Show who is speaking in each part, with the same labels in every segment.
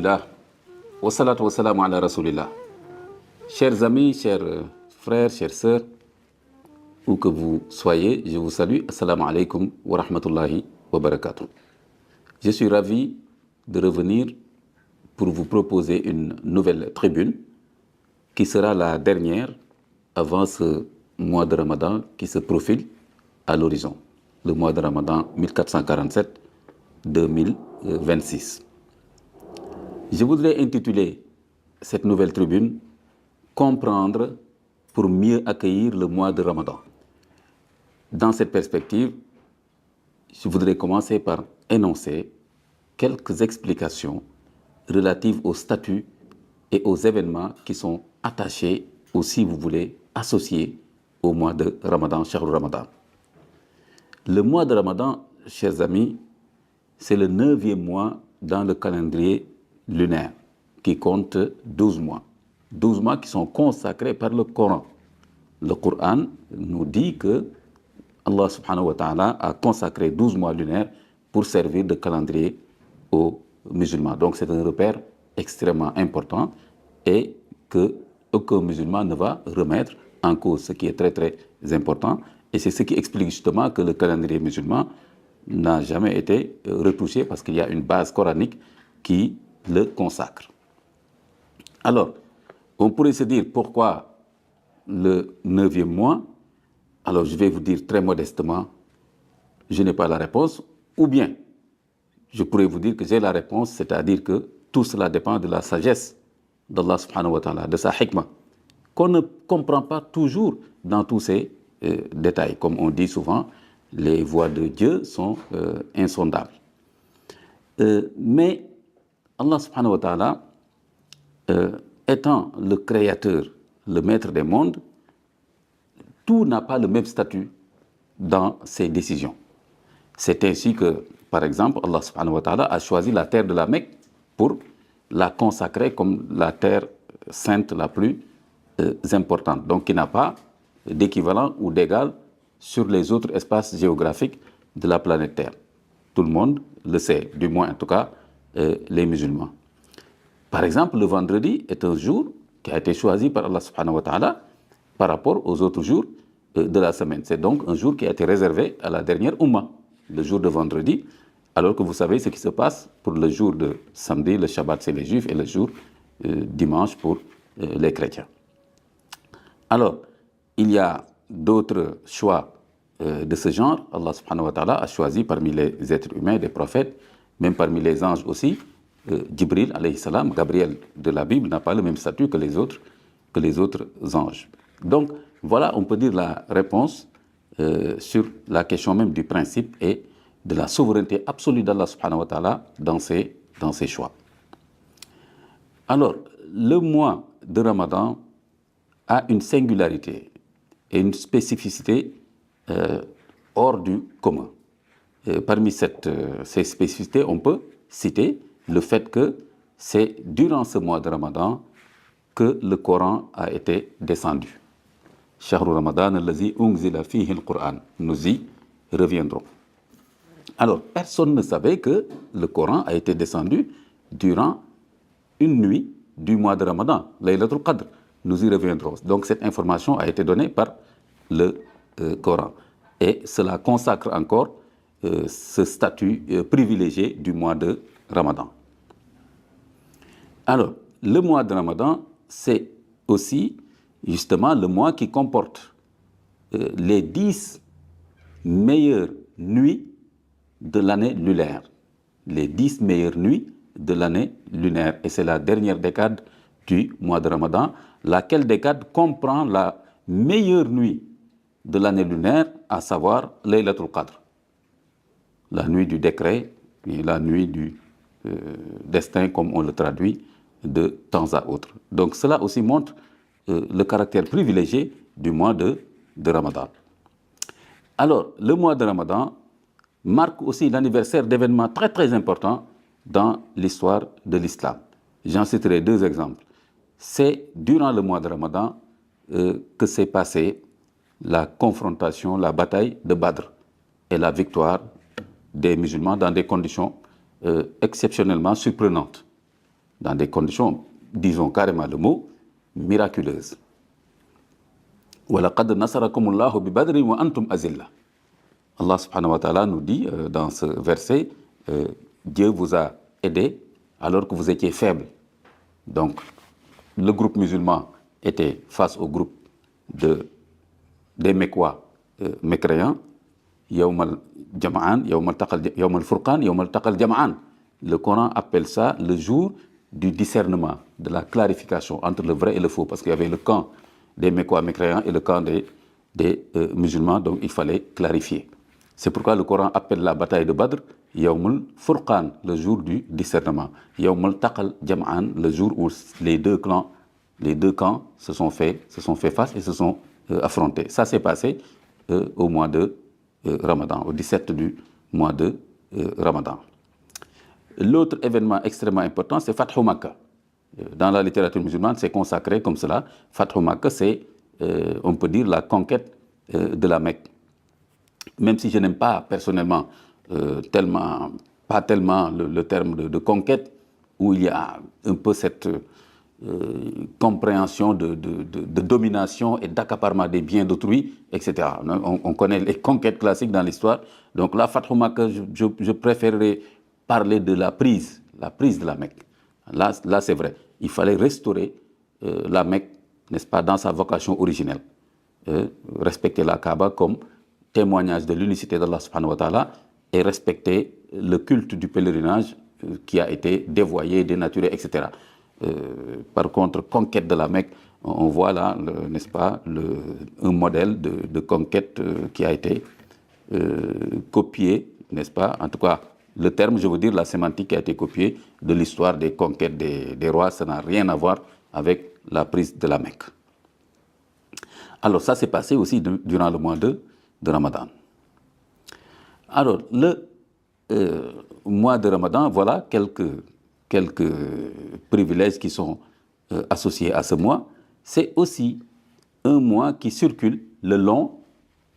Speaker 1: Alhamdulillah, wa salatu wa salam ala rasulillah. Chers amis, chers frères, chères sœurs, où que vous soyez, je vous salue. Assalamu alaikum wa rahmatullahi wa barakatuh. Je suis ravi de revenir pour vous proposer une nouvelle tribune qui sera la dernière avant ce mois de Ramadan qui se profile à l'horizon, le mois de Ramadan 1447-2026. Je voudrais intituler cette nouvelle tribune « Comprendre pour mieux accueillir le mois de Ramadan ». Dans cette perspective, je voudrais commencer par énoncer quelques explications relatives au statut et aux événements qui sont attachés ou, si vous voulez, associés au mois de Ramadan, Shahr Ramadan. Le mois de Ramadan, chers amis, c'est le 9e mois dans le calendrier lunaire qui compte 12 mois. 12 mois qui sont consacrés par le Coran. Le Coran nous dit que Allah subhanahu wa ta'ala a consacré 12 mois lunaires pour servir de calendrier aux musulmans. Donc c'est un repère extrêmement important et que aucun musulman ne va remettre en cause, ce qui est très très important. Et c'est ce qui explique justement que le calendrier musulman n'a jamais été retouché parce qu'il y a une base coranique qui le consacre. Alors, on pourrait se dire pourquoi le 9e mois. Alors, je vais vous dire très modestement, je n'ai pas la réponse, ou bien je pourrais vous dire que j'ai la réponse, c'est-à-dire que tout cela dépend de la sagesse d'Allah subhanahu wa ta'ala, de sa hikmah, qu'on ne comprend pas toujours dans tous ces détails. Comme on dit souvent, les voies de Dieu sont insondables. Mais Allah subhanahu wa ta'ala, étant le créateur, le maître des mondes, tout n'a pas le même statut dans ses décisions. C'est ainsi que, par exemple, Allah subhanahu wa ta'ala a choisi la terre de la Mecque pour la consacrer comme la terre sainte la plus importante, donc qui n'a pas d'équivalent ou d'égal sur les autres espaces géographiques de la planète Terre. Tout le monde le sait, du moins en tout cas les musulmans. Par exemple, le vendredi est un jour qui a été choisi par Allah subhanahu wa ta'ala par rapport aux autres jours de la semaine. C'est donc un jour qui a été réservé à la dernière Ummah, le jour de vendredi, alors que vous savez ce qui se passe pour le jour de samedi, le Shabbat c'est les Juifs et le jour dimanche pour les chrétiens. Alors, il y a d'autres choix de ce genre. Allah subhanahu wa ta'ala a choisi parmi les êtres humains des prophètes, même parmi les anges aussi. Djibril, alayhi salam, Gabriel de la Bible, n'a pas le même statut que les autres anges. Donc, voilà, on peut dire la réponse sur la question même du principe et de la souveraineté absolue d'Allah subhanahu wa ta'ala dans ses choix. Alors, le mois de Ramadan a une singularité et une spécificité hors du commun. Parmi ces spécificités, on peut citer le fait que c'est durant ce mois de Ramadan que le Coran a été descendu. Shahru Ramadan allazi unzila fihi al-Qur'an. Nous y reviendrons. Alors, personne ne savait que le Coran a été descendu durant une nuit du mois de Ramadan, Laylatul Qadr. Nous y reviendrons. Donc, cette information a été donnée par le Coran. Et cela consacre encore ce statut privilégié du mois de Ramadan. Alors, le mois de Ramadan, c'est aussi justement le mois qui comporte les 10 meilleures nuits de l'année lunaire. Les 10 meilleures nuits de l'année lunaire. Et c'est la dernière décade du mois de Ramadan, laquelle décade comprend la meilleure nuit de l'année lunaire, à savoir Laylatul Qadr. La nuit du décret et la nuit du destin, comme on le traduit de temps à autre. Donc cela aussi montre le caractère privilégié du mois de Ramadan. Alors, le mois de Ramadan marque aussi l'anniversaire d'événements très très importants dans l'histoire de l'islam. J'en citerai 2 exemples. C'est durant le mois de Ramadan que s'est passée la confrontation, la bataille de Badr et la victoire des musulmans dans des conditions exceptionnellement surprenantes. dans des conditions, disons carrément le mot, miraculeuses. وَلَقَدْ نَصَرَكُمُ اللَّهُ بِبَدْرٍ وَأَنْتُمْ أَذِلَّةٌ. Allah subhanahu wa ta'ala nous dit dans ce verset, Dieu vous a aidé alors que vous étiez faibles. Donc, le groupe musulman était face au groupe des Mecquois mécréants. Yawm al-Jam'an, Yawm al-Furqan, Yawm al-Taqal Jam'an. Le Coran appelle ça le jour du discernement, de la clarification entre le vrai et le faux, parce qu'il y avait le camp des Mecquois mécréants et le camp des musulmans, donc il fallait clarifier. C'est pourquoi le Coran appelle la bataille de Badr Yawm al-Furqan, le jour du discernement. Yawm al-Taqal Jam'an, le jour où les deux camps se sont fait face et se sont affrontés. Ça s'est passé au mois de Ramadan, au 17 du mois de Ramadan. L'autre événement extrêmement important, c'est Fathu Makkah. Dans la littérature musulmane, c'est consacré comme cela. Fathu Makkah, c'est, on peut dire, la conquête de la Mecque. Même si je n'aime pas personnellement pas tellement le terme de conquête, où il y a un peu cette compréhension de domination et d'accaparement des biens d'autrui, etc. On connaît les conquêtes classiques dans l'histoire. Donc là, Fathu Makkah, je préférerais parler de la prise de la Mecque. Là, c'est vrai. Il fallait restaurer la Mecque, n'est-ce pas, dans sa vocation originelle. Respecter la Kaaba comme témoignage de l'unicité d'Allah subhanahu wa ta'ala et respecter le culte du pèlerinage qui a été dévoyé, dénaturé, etc. Par contre, conquête de la Mecque, on voit là, n'est-ce pas, un modèle de conquête qui a été copié, n'est-ce pas, en tout cas, le terme, je veux dire, la sémantique qui a été copiée de l'histoire des conquêtes des rois, ça n'a rien à voir avec la prise de la Mecque. Alors ça s'est passé aussi durant le mois de Ramadan. Alors, le mois de Ramadan, voilà quelques privilèges qui sont associés à ce mois. C'est aussi un mois qui circule le long,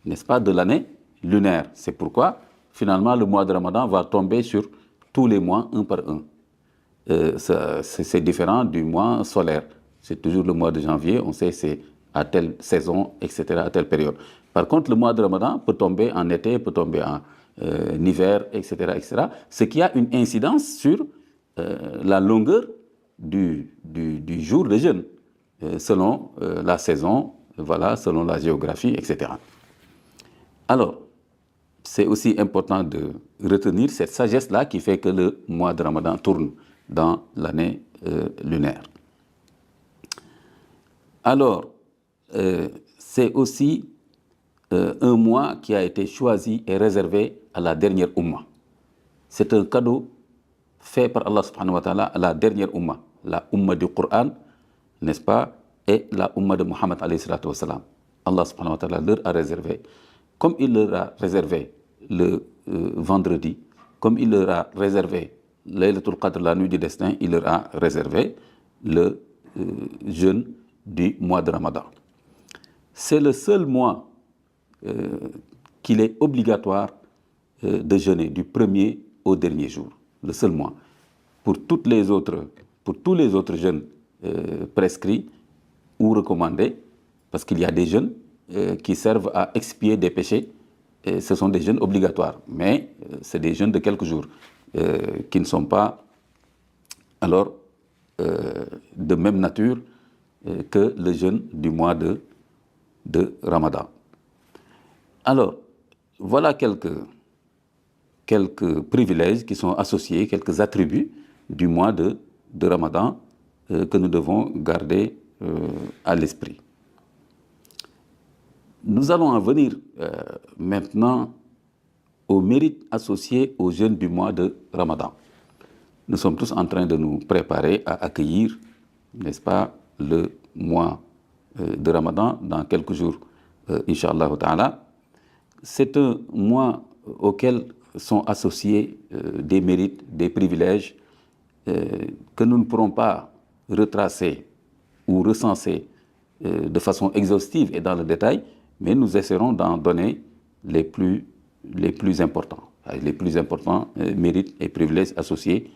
Speaker 1: n'est-ce pas, de l'année lunaire. C'est pourquoi, finalement, le mois de Ramadan va tomber sur tous les mois, un par un. C'est différent du mois solaire. C'est toujours le mois de janvier, on sait c'est à telle saison, etc., à telle période. Par contre, le mois de Ramadan peut tomber en été, peut tomber en hiver, etc., etc., ce qui a une incidence sur la longueur du jour de jeûne, selon la saison, voilà, selon la géographie, etc. Alors, c'est aussi important de retenir cette sagesse-là qui fait que le mois de Ramadan tourne dans l'année lunaire. Alors, c'est aussi un mois qui a été choisi et réservé à la dernière Ummah. C'est un cadeau fait par Allah subhanahu wa ta'ala à la dernière Ummah, la Ummah du Coran, n'est-ce pas, et la Ummah de Muhammad alayhi salatu wa salam. Allah subhanahu wa ta'ala leur a réservé, comme il leur a réservé le vendredi, comme il leur a réservé Laylatul Qadr, la nuit du destin, il leur a réservé le jeûne du mois de Ramadan. C'est le seul mois qu'il est obligatoire de jeûner du premier au dernier jour. Le seul mois. Pour tous les autres jeûnes prescrits ou recommandés, parce qu'il y a des jeûnes qui servent à expier des péchés, et ce sont des jeûnes obligatoires, mais c'est des jeûnes de quelques jours qui ne sont pas alors de même nature que le jeûne du mois de Ramadan. Alors, voilà quelques privilèges qui sont associés, quelques attributs du mois de Ramadan que nous devons garder à l'esprit. Nous allons en venir maintenant aux mérites associés au jeûne du mois de Ramadan. Nous sommes tous en train de nous préparer à accueillir, n'est-ce pas, le mois de Ramadan dans quelques jours, Inch'Allah ta'ala. C'est un mois auquel sont associés des mérites, des privilèges que nous ne pourrons pas retracer ou recenser de façon exhaustive et dans le détail, mais nous essaierons d'en donner les plus importants mérites et privilèges associés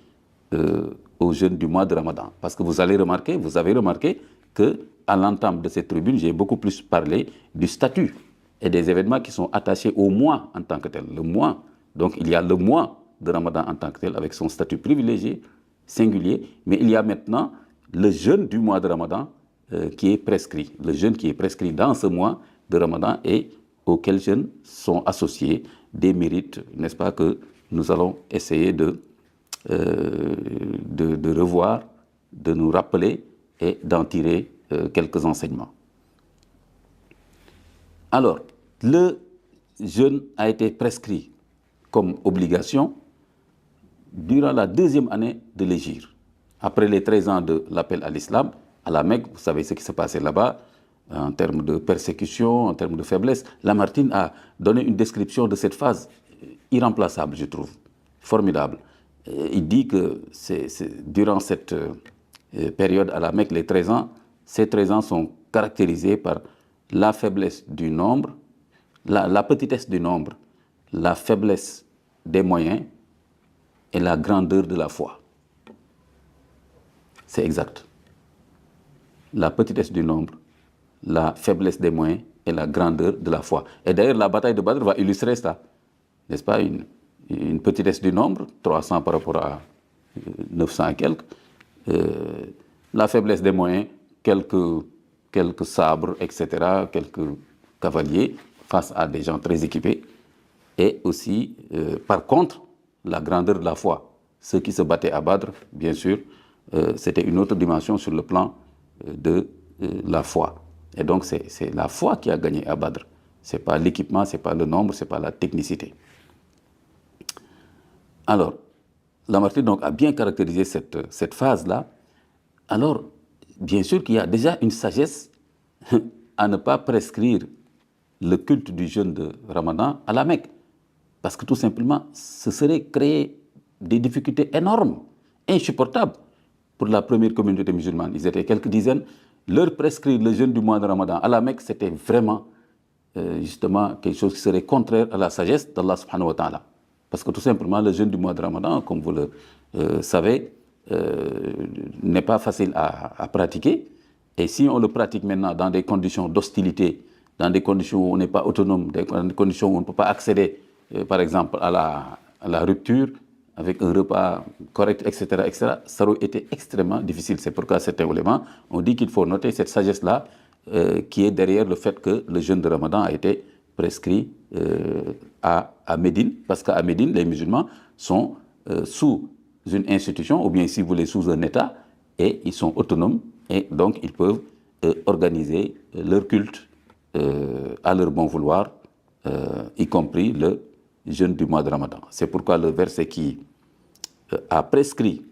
Speaker 1: aux jeûnes du mois de Ramadan. Parce que vous avez remarqué qu'à l'entame de cette tribune, j'ai beaucoup plus parlé du statut et des événements qui sont attachés au mois en tant que tel. Le mois, donc il y a le mois de Ramadan en tant que tel, avec son statut privilégié, singulier, mais il y a maintenant le jeûne du mois de Ramadan qui est prescrit. Le jeûne qui est prescrit dans ce mois de Ramadan et auquel jeunes sont associés des mérites, n'est-ce pas, que nous allons essayer de revoir, de nous rappeler et d'en tirer quelques enseignements. Alors, le jeûne a été prescrit comme obligation durant la deuxième année de l'hégire. Après les 13 ans de l'appel à l'islam, à la Mecque, vous savez ce qui s'est passé là-bas, en termes de persécution, en termes de faiblesse. Lamartine a donné une description de cette phase irremplaçable, je trouve, formidable. Il dit que durant cette période à la Mecque, les 13 ans, ces 13 ans sont caractérisés par la faiblesse du nombre, la petitesse du nombre, la faiblesse des moyens et la grandeur de la foi. C'est exact. La petitesse du nombre, la faiblesse des moyens et la grandeur de la foi. Et d'ailleurs, la bataille de Badr va illustrer ça. N'est-ce pas? Une petitesse du nombre, 300 par rapport à 900 et quelques. La faiblesse des moyens, quelques sabres, etc., quelques cavaliers face à des gens très équipés. Et aussi, par contre, la grandeur de la foi. Ceux qui se battaient à Badr, bien sûr, c'était une autre dimension sur le plan de la foi. Et donc, c'est la foi qui a gagné à Badr. Ce n'est pas l'équipement, ce n'est pas le nombre, ce n'est pas la technicité. Alors, Lamartine donc a bien caractérisé cette phase-là. Alors, bien sûr qu'il y a déjà une sagesse à ne pas prescrire le culte du jeûne de Ramadan à la Mecque. Parce que tout simplement, ce serait créer des difficultés énormes, insupportables pour la première communauté musulmane. Ils étaient quelques dizaines. Leur prescrire le jeûne du mois de Ramadan à la Mecque, c'était vraiment justement quelque chose qui serait contraire à la sagesse d'Allah subhanahu wa ta'ala. Parce que tout simplement, le jeûne du mois de Ramadan, comme vous le savez, n'est pas facile à pratiquer. Et si on le pratique maintenant dans des conditions d'hostilité, dans des conditions où on n'est pas autonome, dans des conditions où on ne peut pas accéder, par exemple, à la rupture, avec un repas correct, etc., ça aurait été extrêmement difficile. C'est pourquoi certains éléments ont dit qu'il faut noter cette sagesse-là qui est derrière le fait que le jeûne de Ramadan a été prescrit à Médine, parce qu'à Médine, les musulmans sont sous une institution, ou bien si vous voulez, sous un État, et ils sont autonomes, et donc ils peuvent organiser leur culte à leur bon vouloir, y compris le jeûne du mois de Ramadan. C'est pourquoi le verset qui a prescrit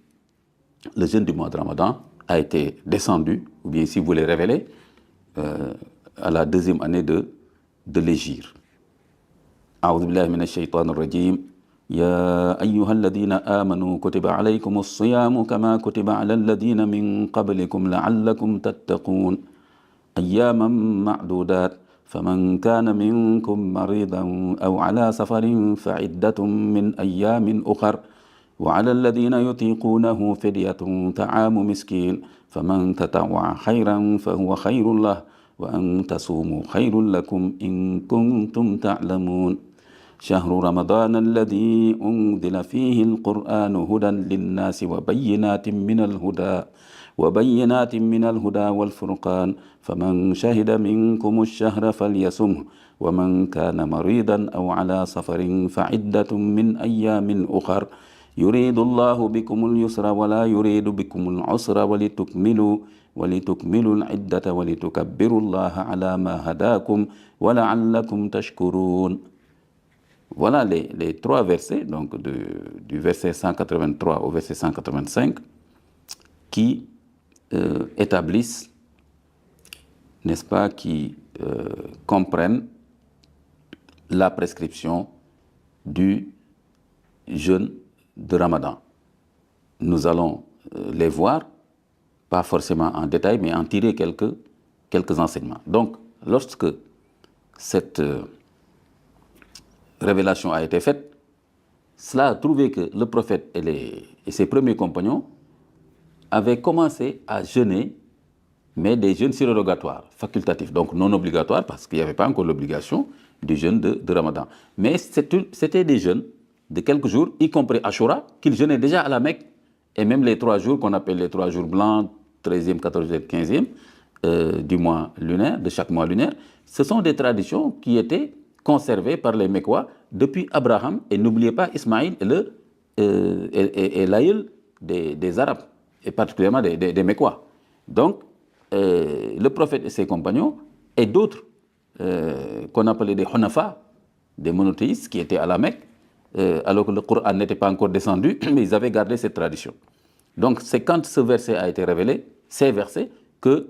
Speaker 1: le jeûne du mois de Ramadan a été descendu, ou bien si vous voulez révéler, à la deuxième année de l'hégire. أعوذ بالله من الشيطان الرجيم يا أيها الذين آمنوا كتب عليكم الصيام كما كتب على الذين من قبلكم لعلكم تتقون أياما معدودات فمن كان منكم مريضا أو على سفر فعدة من أيام أخر وعلى الذين يطيقونه فدية طعام مسكين فمن تطوع خيرا فهو خير له وأن تصوموا خير لكم إن كنتم تعلمون شهر رمضان الذي أنزل فيه القرآن هدى للناس وبينات من الهدى والفرقان فمن شهد منكم الشهر فليصمه ومن كان مريضا أو على سفر فعدة من أيام أخر يريد الله بكم اليسر ولا يريد بكم العسر ولتكملوا العدة ولتكبروا الله على ما هداكم ولعلكم تشكرون. Voilà les trois versets, donc du verset 183 au verset 185, qui établissent, n'est-ce pas, qui comprennent la prescription du jeûne de Ramadan. Nous allons les voir, pas forcément en détail, mais en tirer quelques enseignements. Donc, lorsque cette révélation a été faite, cela a trouvé que le prophète et ses premiers compagnons avaient commencé à jeûner, mais des jeûnes surrogatoires, facultatifs, donc non obligatoires, parce qu'il n'y avait pas encore l'obligation du jeûne de Ramadan. Mais c'était des jeûnes de quelques jours, y compris Ashura, qu'ils jeûnaient déjà à la Mecque, et même les 3 jours qu'on appelle les 3 jours blancs, 13e, 14e, 15e du mois lunaire, de chaque mois lunaire. Ce sont des traditions qui étaient conservées par les Mecquois depuis Abraham, et n'oubliez pas, Ismaïl est l'aïeul des Arabes, et particulièrement des Mecquois. Donc, le prophète et ses compagnons, et d'autres qu'on appelait des Hunafa, des monothéistes qui étaient à la Mecque, alors que le Coran n'était pas encore descendu, mais ils avaient gardé cette tradition. Donc c'est quand ce verset a été révélé, ces versets, que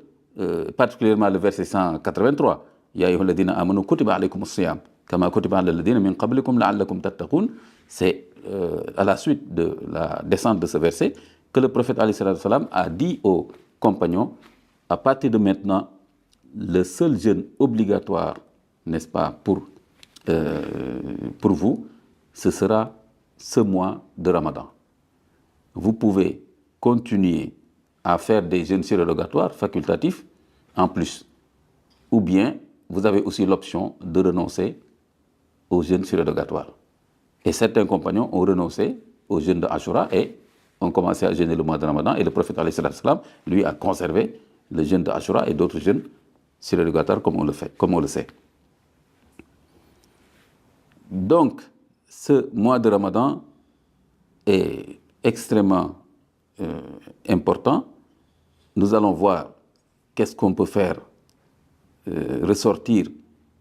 Speaker 1: particulièrement le verset 183, Ya ayyuhalladhina amanu kutiba alaykumus siyam kama kutiba alal ladhina min qablikum la'allakum tattaqun, c'est à la suite de la descente de ce verset que le prophète alayhi salam a dit aux compagnons, à partir de maintenant, le seul jeûne obligatoire, n'est-ce pas, pour vous, ce sera ce mois de Ramadan. Vous pouvez continuer à faire des jeûnes surrogatoires facultatifs en plus. Ou bien, vous avez aussi l'option de renoncer aux jeûnes surrogatoires. Et certains compagnons ont renoncé aux jeûnes de Ashura et ont commencé à jeûner le mois de Ramadan. Et le prophète, lui, a conservé le jeûne de Ashura et d'autres jeûnes surrogatoires comme on le sait. Donc, ce mois de Ramadan est extrêmement important. Nous allons voir qu'est-ce qu'on peut faire ressortir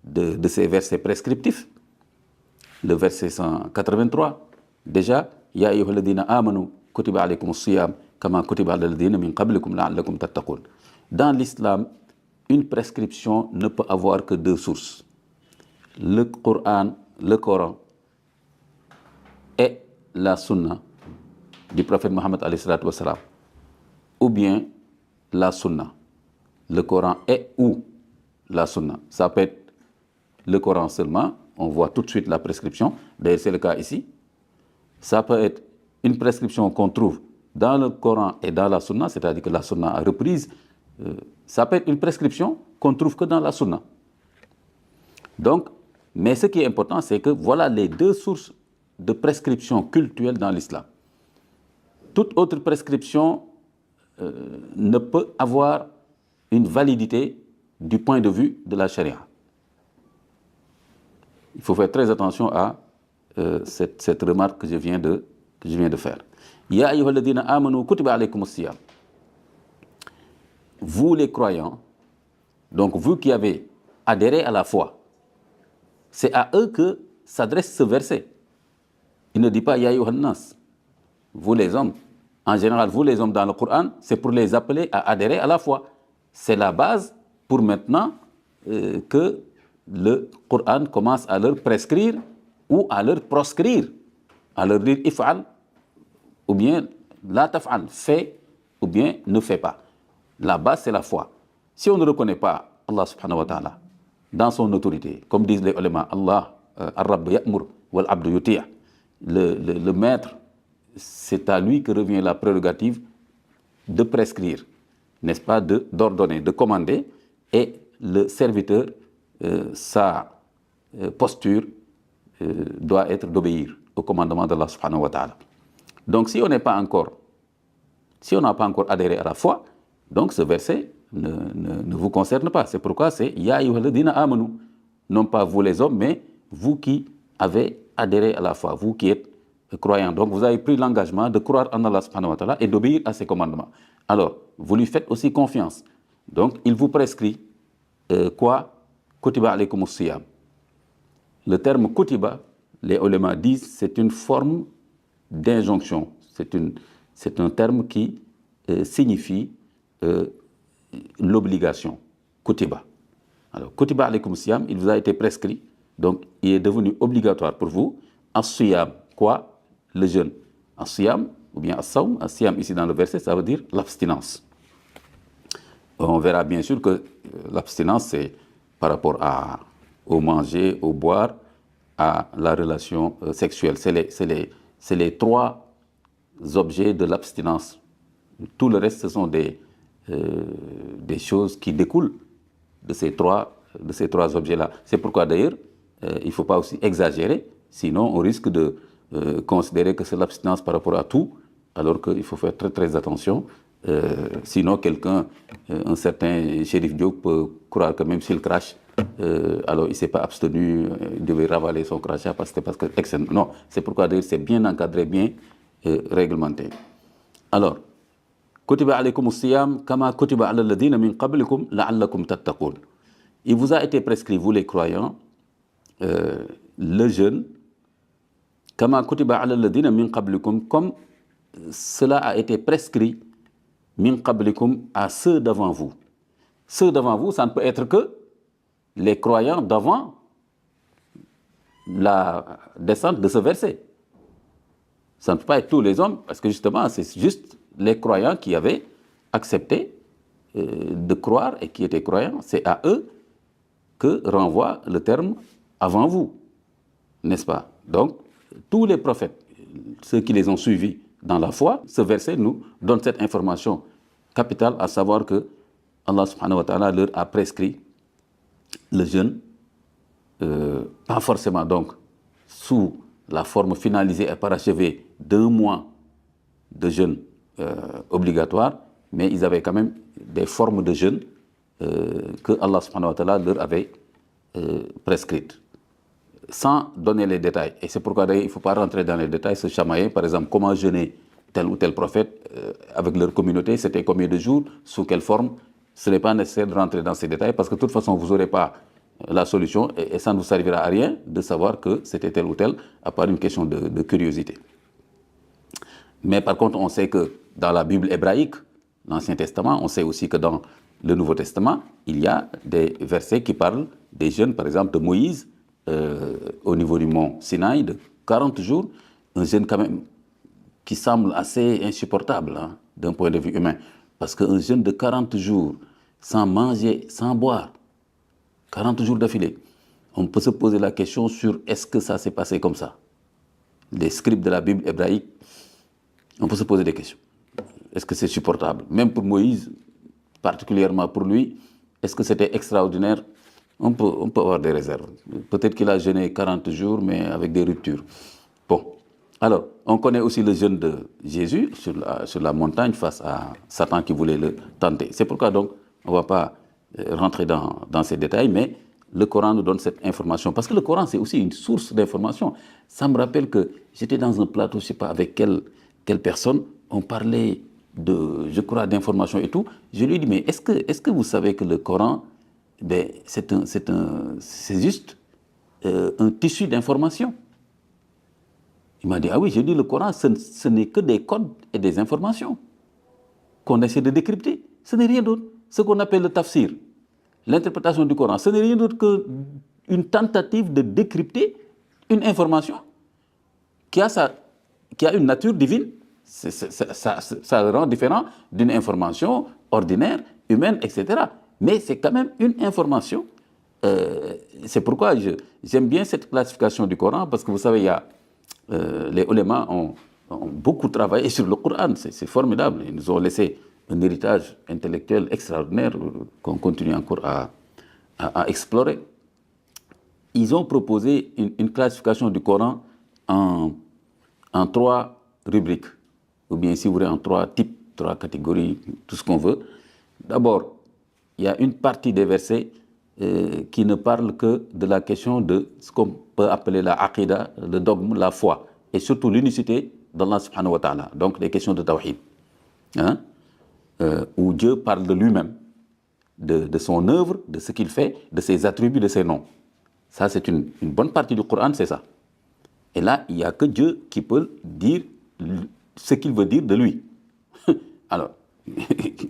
Speaker 1: de ces versets prescriptifs. Le verset 183, déjà, Ya ayyuhalladhina amanu kutiba alaykumus siyam kama kutiba alal ladhina min qablikum la'allakum tattaqun. Dans l'islam, une prescription ne peut avoir que 2 sources. Le Coran et la sunna du prophète Mohammed alayhi salatu wassalam, ou bien la sunna, le Coran et ou la sunna. Ça peut être le Coran seulement, on voit tout de suite la prescription, d'ailleurs c'est le cas ici. Ça peut être une prescription qu'on trouve dans le Coran et dans la sunna, c'est-à-dire que la sunna a reprise. Ça peut être une prescription qu'on trouve que dans la sunna. Donc, mais ce qui est important, c'est que voilà les 2 sources de prescription cultuelle dans l'islam. Toute autre prescription ne peut avoir une validité du point de vue de la charia. Il faut faire très attention à cette remarque que je viens de faire. Ya ayyuhalladhina amanu kutiba alaykumus siyam. Vous les croyants, donc vous qui avez adhéré à la foi, c'est à eux que s'adresse ce verset. Il ne dit pas Ya ayyuhan nas. Vous les hommes, en général, vous les hommes dans le Coran, c'est pour les appeler à adhérer à la foi. C'est la base pour maintenant que le Coran commence à leur prescrire ou à leur proscrire, à leur dire if'al ou bien la taf'al, fais ou bien ne fais pas. La base, c'est la foi. Si on ne reconnaît pas Allah subhanahu wa ta'ala dans son autorité, comme disent les ulama, Allah, ar-Rabb ya'mur wal-abdu yuti', le maître, c'est à lui que revient la prérogative de prescrire, n'est-ce pas, d'ordonner, de commander, et le serviteur, sa posture doit être d'obéir au commandement d'Allah subhanahu wa ta'ala. Donc si on n'a pas encore adhéré à la foi, donc ce verset ne vous concerne pas. C'est pourquoi c'est Ya ayyuhalladhina amanu, non pas vous les hommes, mais vous qui avez adhéré à la foi, vous qui êtes croyants. Donc vous avez pris l'engagement de croire en Allah subhanahu wa ta'ala et d'obéir à ses commandements. Alors, vous lui faites aussi confiance. Donc, il vous prescrit quoi? Kutiba alaykumus siyam. Le terme kutiba, les ulama disent, c'est une forme d'injonction. C'est un terme qui signifie l'obligation. Kutiba. Alors, kutiba alaykumus siyam, il vous a été prescrit. Donc, il est devenu obligatoire pour vous. As-siyam, quoi? Le jeûne. As-siyam, ou bien as-sawm. As-siyam, ici dans le verset, ça veut dire l'abstinence. On verra bien sûr que l'abstinence, c'est par rapport au manger, au boire, à la relation sexuelle. C'est les trois objets de l'abstinence. Tout le reste, ce sont des choses qui découlent de ces trois objets-là. C'est pourquoi d'ailleurs, il ne faut pas aussi exagérer, sinon on risque de considérer que c'est l'abstinence par rapport à tout, alors qu'il faut faire très très attention. Sinon quelqu'un, un certain Chérif Diop peut croire que même s'il crache, alors il ne s'est pas abstenu, il devait ravaler son crachat parce que non, c'est pourquoi d'ailleurs c'est bien encadré, bien réglementé. Alors, Kutiba alaykum siyam kama kutiba ala alladhina min qablikum la'allakum tattaqun. Il vous a été prescrit, vous les croyants, le jeûne, kama kutiba ala alladhina min qablikum, comme cela a été prescrit min qablikum à ceux d'avant vous. Ceux d'avant vous, ça ne peut être que les croyants d'avant la descente de ce verset. Ça ne peut pas être tous les hommes, parce que justement, c'est juste les croyants qui avaient accepté de croire et qui étaient croyants. C'est à eux que renvoie le terme avant vous, n'est-ce pas? Donc, tous les prophètes, ceux qui les ont suivis dans la foi, ce verset nous donne cette information capitale, à savoir que Allah subhanahu wa ta'ala leur a prescrit le jeûne, pas forcément donc sous la forme finalisée et parachevée d'1 mois de jeûne obligatoire, mais ils avaient quand même des formes de jeûne que Allah subhanahu wa ta'ala leur avait prescrites, sans donner les détails. Et c'est pourquoi d'ailleurs il ne faut pas rentrer dans les détails, se chamailler, par exemple, comment jeûner tel ou tel prophète avec leur communauté, c'était combien de jours, sous quelle forme. Ce n'est pas nécessaire de rentrer dans ces détails parce que de toute façon, vous n'aurez pas la solution et ça ne vous servira à rien de savoir que c'était tel ou tel, à part une question de curiosité. Mais par contre, on sait que dans la Bible hébraïque, l'Ancien Testament, on sait aussi que dans le Nouveau Testament, il y a des versets qui parlent des jeûnes, par exemple de Moïse, au niveau du mont Sinaï, de 40 jours, un jeûne quand même qui semble assez insupportable hein, d'un point de vue humain. Parce qu'un jeûne de 40 jours, sans manger, sans boire, 40 jours d'affilée, on peut se poser la question sur est-ce que ça s'est passé comme ça? Les scribes de la Bible hébraïque, on peut se poser des questions. Est-ce que c'est supportable? Même pour Moïse, particulièrement pour lui, est-ce que c'était extraordinaire? On peut avoir des réserves. Peut-être qu'il a jeûné 40 jours, mais avec des ruptures. Bon. Alors, on connaît aussi le jeûne de Jésus sur la montagne face à Satan qui voulait le tenter. C'est pourquoi donc, on ne va pas rentrer dans ces détails, mais le Coran nous donne cette information. Parce que le Coran, c'est aussi une source d'information. Ça me rappelle que j'étais dans un plateau, je ne sais pas avec quelle personne, on parlait je crois, d'informations et tout. Je lui ai dit, mais est-ce que vous savez que le Coran, ben, c'est juste un tissu d'information? Il m'a dit, ah oui, j'ai dit, le Coran, ce n'est que des codes et des informations qu'on essaie de décrypter. Ce n'est rien d'autre. Ce qu'on appelle le tafsir, l'interprétation du Coran, ce n'est rien d'autre qu'une tentative de décrypter une information qui a une nature divine. Ça le rend différent d'une information ordinaire, humaine, etc. Mais c'est quand même une information. C'est pourquoi j'aime bien cette classification du Coran, parce que vous savez, les ulémas ont beaucoup travaillé sur le Coran. C'est formidable. Ils nous ont laissé un héritage intellectuel extraordinaire qu'on continue encore à explorer. Ils ont proposé une classification du Coran en 3 rubriques, ou bien si vous voulez en 3 types, 3 catégories, tout ce qu'on veut. D'abord, il y a une partie des versets qui ne parle que de la question de ce qu'on peut appeler la aqidah, le dogme, la foi, et surtout l'unicité d'Allah subhanahu wa ta'ala, donc les questions de tawhid, hein, où Dieu parle de lui-même, de son œuvre, de ce qu'il fait, de ses attributs, de ses noms. Ça, c'est une bonne partie du Coran, c'est ça. Et là, il n'y a que Dieu qui peut dire ce qu'il veut dire de lui. Alors,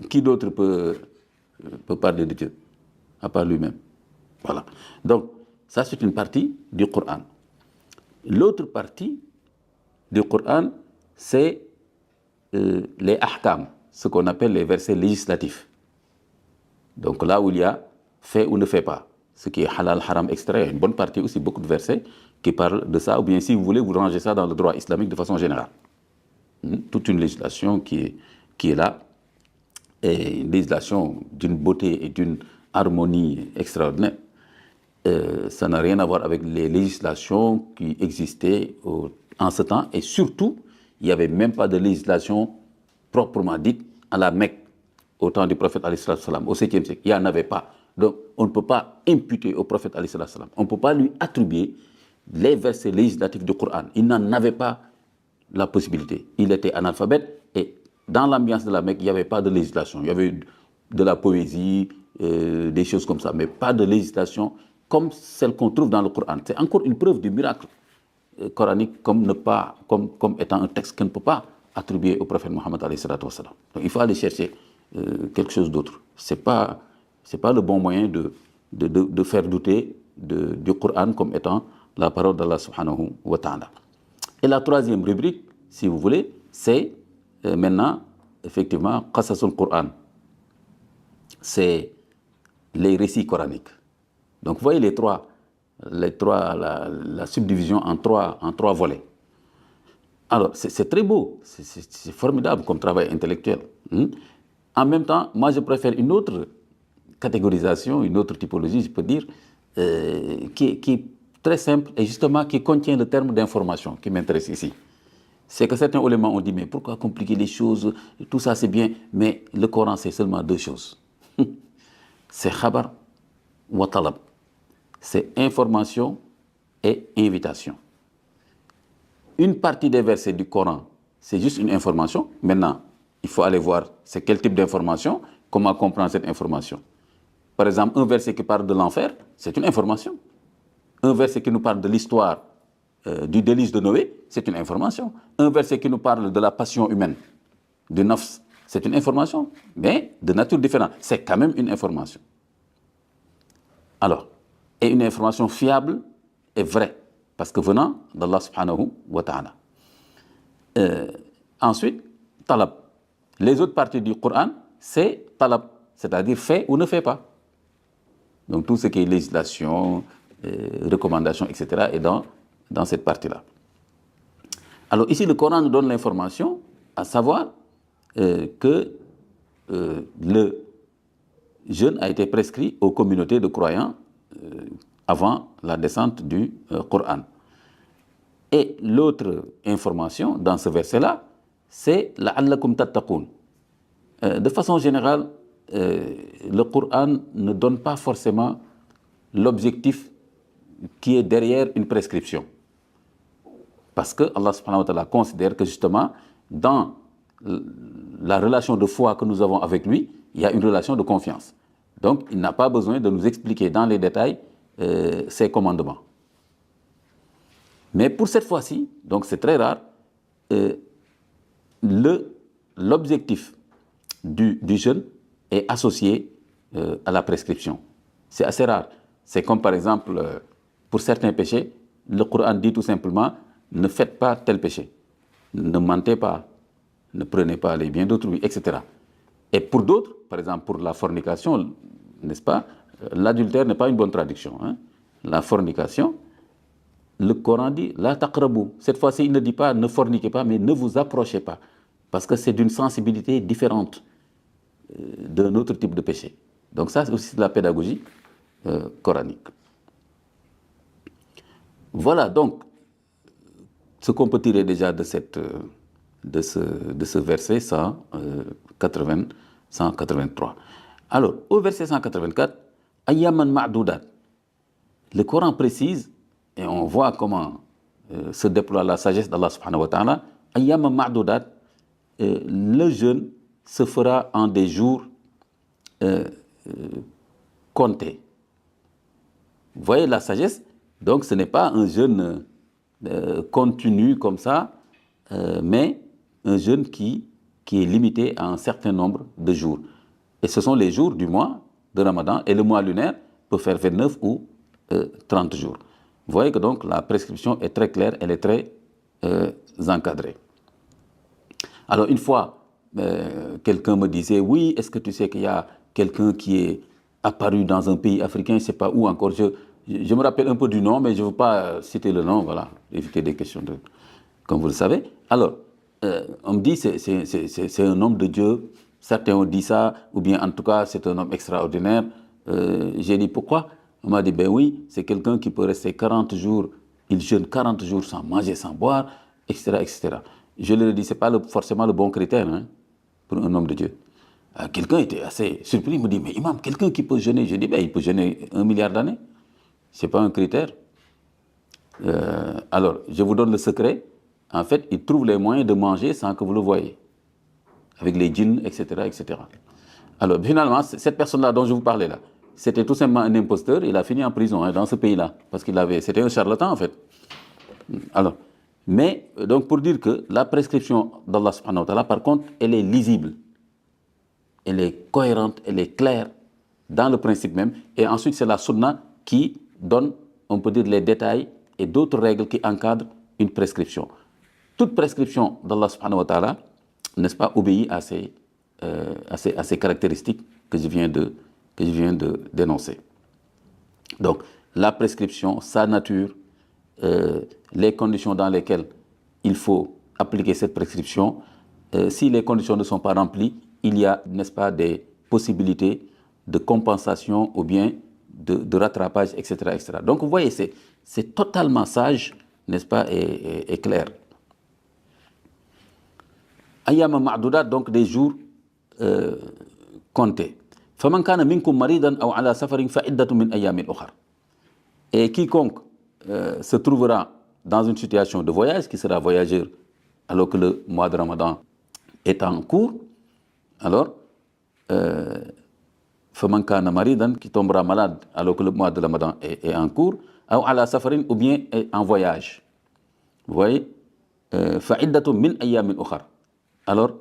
Speaker 1: qui d'autre peut parler de Dieu, à part lui-même? Voilà. Donc, ça, c'est une partie du Coran. L'autre partie du Coran, c'est les ahkam, ce qu'on appelle les versets législatifs. Donc là où il y a fait ou ne fait pas, ce qui est halal, haram, etc. Il y a une bonne partie aussi, beaucoup de versets qui parle de ça, ou bien si vous voulez, vous rangez ça dans le droit islamique de façon générale. Toute une législation qui est là, et une législation d'une beauté et d'une harmonie extraordinaire. Ça n'a rien à voir avec les législations qui existaient en ce temps, et surtout, il n'y avait même pas de législation proprement dite à la Mecque au temps du prophète au 7e siècle. Il n'y en avait pas. Donc, on ne peut pas imputer au prophète, on ne peut pas lui attribuer les versets législatifs du Coran. Il n'en avait pas la possibilité. Il était analphabète, et dans l'ambiance de la Mecque, il n'y avait pas de législation. Il y avait de la poésie, des choses comme ça, mais pas de législation comme celle qu'on trouve dans le Coran. C'est encore une preuve du miracle coranique comme étant un texte qu'on ne peut pas attribuer au prophète Mohammed. Donc il faut aller chercher quelque chose d'autre. C'est pas le bon moyen de faire douter du Coran comme étant la parole d'Allah subhanahu wa ta'ala. Et la troisième rubrique, si vous voulez, c'est maintenant, effectivement, Qasasul Coran. C'est les récits coraniques. Donc vous voyez la subdivision en trois volets. Alors, c'est très beau, c'est formidable comme travail intellectuel. En même temps, moi je préfère une autre catégorisation, une autre typologie, je peux dire, qui est très simple et justement qui contient le terme d'information qui m'intéresse ici. C'est que certains éléments ont dit, mais pourquoi compliquer les choses? Tout ça c'est bien, mais le Coran c'est seulement deux choses. C'est khabar wa talab. C'est information et invitation. Une partie des versets du Coran, c'est juste une information. Maintenant, il faut aller voir c'est quel type d'information, comment comprendre cette information. Par exemple, un verset qui parle de l'enfer, c'est une information. Un verset qui nous parle de l'histoire du déluge de Noé, c'est une information. Un verset qui nous parle de la passion humaine, du nafs, c'est une information, mais de nature différente. C'est quand même une information. Alors, et une information fiable et vraie, parce que venant d'Allah subhanahu wa ta'ala. Ensuite, talab. Les autres parties du Coran, c'est talab, c'est-à-dire fait ou ne fait pas. Donc tout ce qui est législation, recommandations, etc. est dans cette partie-là. Alors ici, le Coran nous donne l'information, à savoir que le jeûne a été prescrit aux communautés de croyants avant la descente du Coran. Et l'autre information dans ce verset-là, c'est « la'allakum tattaqoun ». De façon générale, le Coran ne donne pas forcément l'objectif qui est derrière une prescription. Parce que Allah subhanahu wa ta'ala considère que justement, dans la relation de foi que nous avons avec lui, il y a une relation de confiance. Donc, il n'a pas besoin de nous expliquer dans les détails ses commandements. Mais pour cette fois-ci, donc c'est très rare, l'objectif du jeûne est associé à la prescription. C'est assez rare. C'est comme par exemple, pour certains péchés, le Coran dit tout simplement, ne faites pas tel péché, ne mentez pas, ne prenez pas les biens d'autrui, etc. Et pour d'autres, par exemple pour la fornication, n'est-ce pas, l'adultère n'est pas une bonne traduction. Hein? La fornication, le Coran dit, la taqrabu. Cette fois-ci, il ne dit pas, ne forniquez pas, mais ne vous approchez pas. Parce que c'est d'une sensibilité différente d'un autre type de péché. Donc ça, c'est aussi de la pédagogie coranique. Voilà donc ce qu'on peut tirer déjà de ce verset 183. Alors, au verset 184, Ayyaman ma'doudat. Le Coran précise, et on voit comment se déploie la sagesse d'Allah subhanahu wa ta'ala, Ayyaman ma'doudat, le jeûne se fera en des jours comptés. Vous voyez la sagesse? Donc ce n'est pas un jeûne continu comme ça, mais un jeûne qui est limité à un certain nombre de jours. Et ce sont les jours du mois de Ramadan, et le mois lunaire peut faire 29 ou 30 jours. Vous voyez que donc la prescription est très claire, elle est très encadrée. Alors une fois, quelqu'un me disait, oui, est-ce que tu sais qu'il y a quelqu'un qui est apparu dans un pays africain, je ne sais pas où encore, je me rappelle un peu du nom, mais je ne veux pas citer le nom, voilà, éviter des questions, comme vous le savez. Alors, on me dit c'est un homme de Dieu, certains ont dit ça, ou bien en tout cas c'est un homme extraordinaire. J'ai dit pourquoi? On m'a dit ben oui, c'est quelqu'un qui peut rester 40 jours, il jeûne 40 jours sans manger, sans boire, etc. etc. Je leur ai dit, ce n'est pas forcément le bon critère hein, pour un homme de Dieu. Quelqu'un était assez surpris, il me dit, mais imam, quelqu'un qui peut jeûner, je dis, ben il peut jeûner 1 milliard d'années. Ce n'est pas un critère. Alors, je vous donne le secret. En fait, il trouve les moyens de manger sans que vous le voyez. Avec les djinns, etc., etc. Alors, finalement, cette personne-là dont je vous parlais là, c'était tout simplement un imposteur. Il a fini en prison hein, dans ce pays-là. Parce c'était un charlatan, en fait. Alors, mais, donc, pour dire que la prescription d'Allah subhanahu wa ta'ala, par contre, elle est lisible. Elle est cohérente, elle est claire dans le principe même. Et ensuite, c'est la sunna qui donne, on peut dire, les détails et d'autres règles qui encadrent une prescription. Toute prescription d'Allah subhanahu wa ta'ala, n'est-ce pas, obéit à ces caractéristiques que je viens de dénoncer. Donc, la prescription, sa nature, les conditions dans lesquelles il faut appliquer cette prescription, si les conditions ne sont pas remplies, il y a, n'est-ce pas, des possibilités de compensation ou bien de rattrapage, etc., etc. Donc, vous voyez, c'est totalement sage, n'est-ce pas, et clair. Ayyama ma'doudat, donc des jours comptés. Faman kana minkum maridan aw ala safarin fa iddatu min ayyamin ukhar. Et quiconque se trouvera dans une situation de voyage, qui sera voyageur alors que le mois de Ramadan est en cours, alors faman kana maridan, qui tombera malade alors que le mois de Ramadan est en cours, aw ala safarin, ou bien est en voyage. Vous voyez, fa iddatu min ayyamin ukhar. Alors,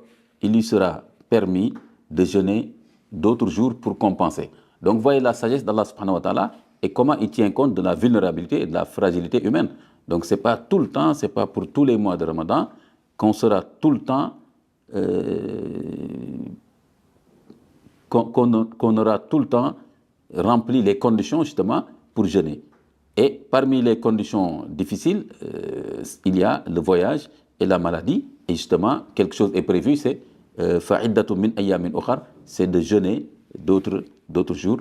Speaker 1: il lui sera permis de jeûner d'autres jours pour compenser. Donc, vous voyez la sagesse d'Allah subhanahu wa ta'ala et comment il tient compte de la vulnérabilité et de la fragilité humaine. Donc, ce n'est pas tout le temps, ce n'est pas pour tous les mois de Ramadan qu'on sera tout le temps, qu'on aura tout le temps rempli les conditions justement pour jeûner. Et parmi les conditions difficiles, il y a le voyage et la maladie. Et justement, quelque chose est prévu, c'est fa'iddatu min ayyamin ukhar, c'est de jeûner d'autres jours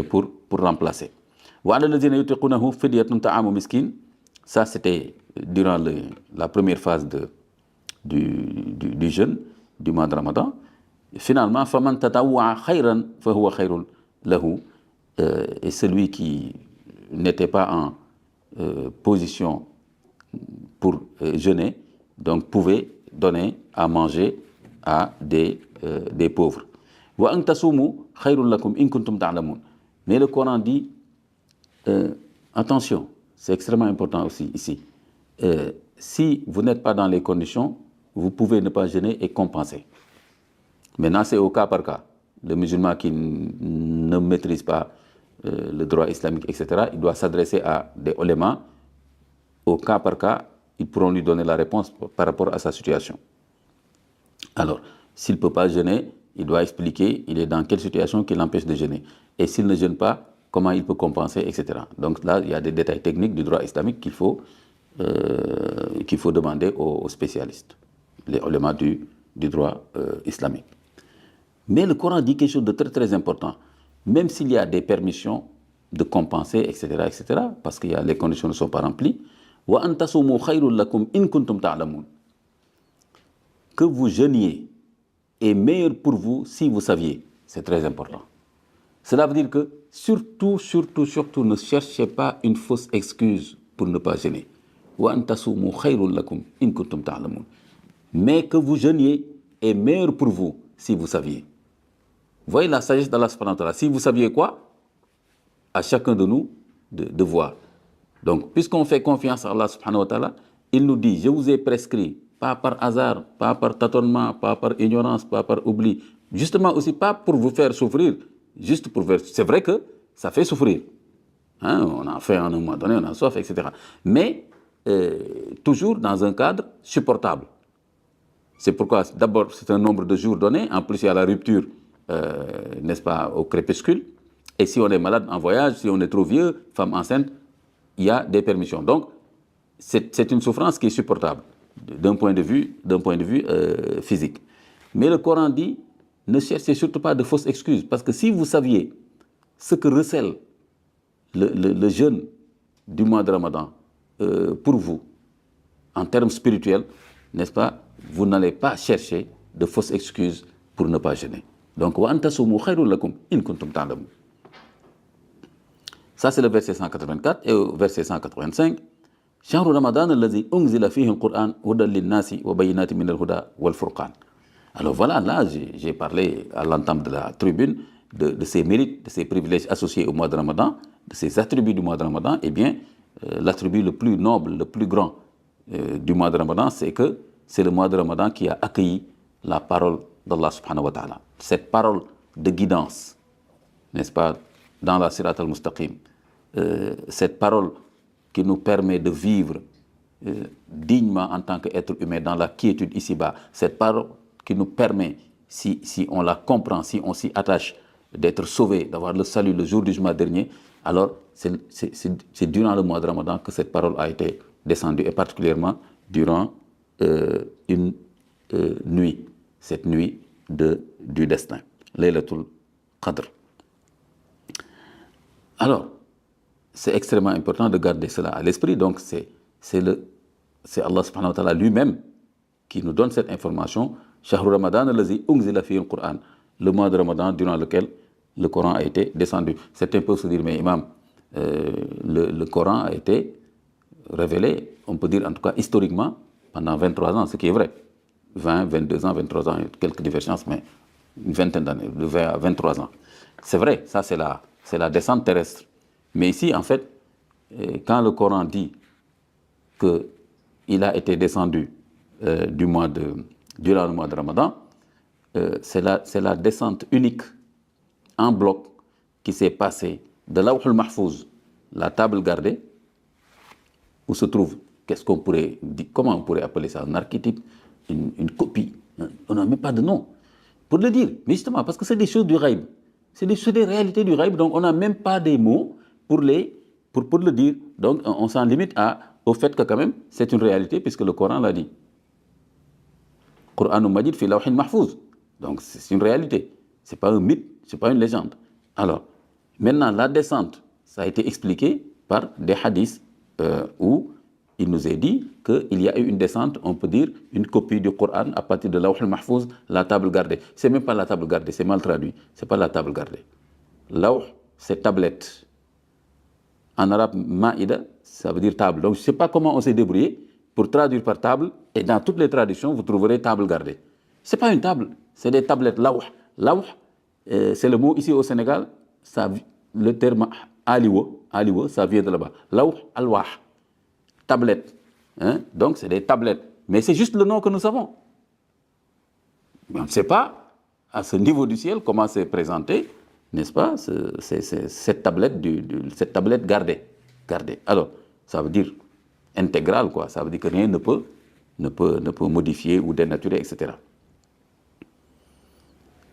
Speaker 1: pour remplacer. Wa 'ala alladhina yutiqunahu fidyatun ta'amu miskin. Ça, c'était durant la première phase du jeûne du mois de Ramadan. Finalement, faman tatawwa'a khayran fa huwa khayrun lahu. Et celui qui n'était pas en position pour jeûner, donc pouvait donner à manger à des pauvres. Wa an tasumu khayrun lakum in kuntum ta'lamun. Mais le Coran dit, attention, c'est extrêmement important aussi ici. Si vous n'êtes pas dans les conditions, vous pouvez ne pas jeûner et compenser. Maintenant, c'est au cas par cas. Le musulman qui ne maîtrise pas le droit islamique, etc., il doit s'adresser à des ulémas. Au cas par cas, ils pourront lui donner la réponse par rapport à sa situation. Alors, s'il ne peut pas jeûner, il doit expliquer il est dans quelle situation qui l'empêche de jeûner. Et s'il ne jeûne pas, comment il peut compenser, etc. Donc là, il y a des détails techniques du droit islamique qu'il faut demander aux spécialistes, les ulémas du droit islamique. Mais le Coran dit quelque chose de très très important. Même s'il y a des permissions de compenser, etc., etc., parce que les conditions ne sont pas remplies, wa an tasumu khayrun lakum in kuntum ta'lamun. Que vous jeûniez est meilleur pour vous si vous saviez. C'est très important. Cela veut dire que surtout, ne cherchez pas une fausse excuse pour ne pas jeûner. Wa an tasumu khayrun lakum in kuntum ta'lamun. Mais que vous jeûniez est meilleur pour vous si vous saviez. Vous voyez la sagesse d'Allah subhanahu wa ta'ala. Si vous saviez quoi, à chacun de nous de voir. Donc, puisqu'on fait confiance à Allah subhanahu wa ta'ala, il nous dit, je vous ai prescrit, pas par hasard, pas par tâtonnement, pas par ignorance, pas par oubli, justement aussi pas pour vous faire souffrir, juste pour faire... C'est vrai que ça fait souffrir. Hein, on a faim à un moment donné, on a soif, etc. Mais toujours dans un cadre supportable. C'est pourquoi, d'abord, c'est un nombre de jours donné, en plus il y a la rupture, n'est-ce pas, au crépuscule, Et si on est malade en voyage, si on est trop vieux, femme enceinte, il y a des permissions. Donc, c'est une souffrance qui est supportable d'un point de vue physique. Mais le Coran dit, ne cherchez surtout pas de fausses excuses. Parce que si vous saviez ce que recèle le jeûne du mois de Ramadan pour vous, en termes spirituels, n'est-ce pas, vous n'allez pas chercher de fausses excuses pour ne pas jeûner. Donc, wa antasumu khayrun lakum in kuntum ta'lamun. Ça, c'est le verset 184. Et au verset 185, Shahru Ramadan allazi unzila fihi al-Qur'an hudan lin-nasi wa bayyinatin min al-huda wal-furqan. Alors voilà, là, j'ai parlé à l'entame de la tribune de ses mérites, de ses privilèges associés au mois de Ramadan, de ses attributs du mois de Ramadan. Eh bien, l'attribut le plus noble, le plus grand du mois de Ramadan, c'est que c'est le mois de Ramadan qui a accueilli la parole d'Allah subhanahu wa ta'ala. Cette parole de guidance, n'est-ce pas, dans la Sirat al-Mustaqim, cette parole qui nous permet de vivre dignement en tant qu'être humain dans la quiétude ici-bas, cette parole qui nous permet, si on la comprend, si on s'y attache, d'être sauvé, d'avoir le salut le jour du jugement dernier, alors c'est durant le mois de Ramadan que cette parole a été descendue, et particulièrement durant une nuit, cette nuit du destin, Laylatul Qadr. Alors, c'est extrêmement important de garder cela à l'esprit. Donc, c'est Allah subhanahu wa ta'ala lui-même qui nous donne cette information. Shahru Ramadan allazi unzila fihi al-Qur'an, le mois de Ramadan durant lequel le Coran a été descendu. Certains peuvent se dire, mais imam, le Coran a été révélé, on peut dire en tout cas historiquement, pendant 23 ans, ce qui est vrai. 20, 22 ans, 23 ans, quelques divergences, mais une vingtaine d'années, de 20 à 23 ans. C'est vrai, ça c'est la descente terrestre. Mais ici, en fait, quand le Coran dit qu'il a été descendu durant le mois de Ramadan, c'est la descente unique en bloc qui s'est passée de Lawh al-Mahfouz, la table gardée, où se trouve, comment on pourrait appeler ça, un archétype, une copie, on n'a même pas de nom pour le dire, mais justement, parce que c'est des choses du ghaib, c'est des réalités du ghaib, donc on n'a même pas des mots pour le dire, donc on s'en limite au fait que quand même, c'est une réalité, puisque le Coran l'a dit. Qur'an Majid fi Lawh al-Mahfouz, donc c'est une réalité, c'est pas un mythe, c'est pas une légende. Alors, maintenant, la descente, ça a été expliqué par des hadiths où il nous est dit qu'il y a eu une descente, on peut dire, une copie du Coran à partir de Lawh al-Mahfouz, la table gardée. C'est même pas la table gardée, c'est mal traduit, c'est pas la table gardée. Lawh, c'est tablette. En arabe, ma'ida, ça veut dire table. Donc, je ne sais pas comment on s'est débrouillé pour traduire par table, et dans toutes les traductions, vous trouverez table gardée. Ce n'est pas une table, c'est des tablettes. Lawh, c'est le mot ici au Sénégal, le terme aliwa, ça vient de là-bas. Lawh, alwah, tablette. Hein? Donc, c'est des tablettes. Mais c'est juste le nom que nous savons. Mais on ne sait pas, à ce niveau du ciel, comment c'est présenté, n'est-ce pas, c'est cette tablette gardée. Alors, ça veut dire intégrale, quoi. Ça veut dire que rien ne peut modifier ou dénaturer, etc.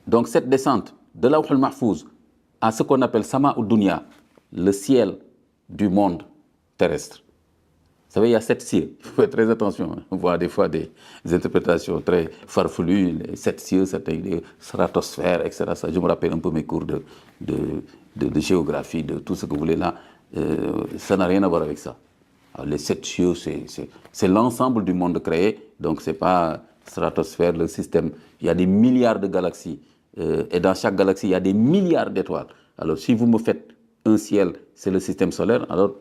Speaker 1: Donc, cette descente de Lawh al-Mahfouz à ce qu'on appelle Sama ud-Dunya, le ciel du monde terrestre. Vous savez, il y a 7 cieux. Il faut faire très attention. On voit des fois des interprétations très farfelues, les 7 cieux, les stratosphères, etc. Ça, je me rappelle un peu mes cours de géographie, de tout ce que vous voulez là. Ça n'a rien à voir avec ça. Alors, les 7 cieux, c'est l'ensemble du monde créé. Donc, ce n'est pas stratosphère, le système. Il y a des milliards de galaxies. Et dans chaque galaxie, il y a des milliards d'étoiles. Alors, si vous me faites un ciel, c'est le système solaire, alors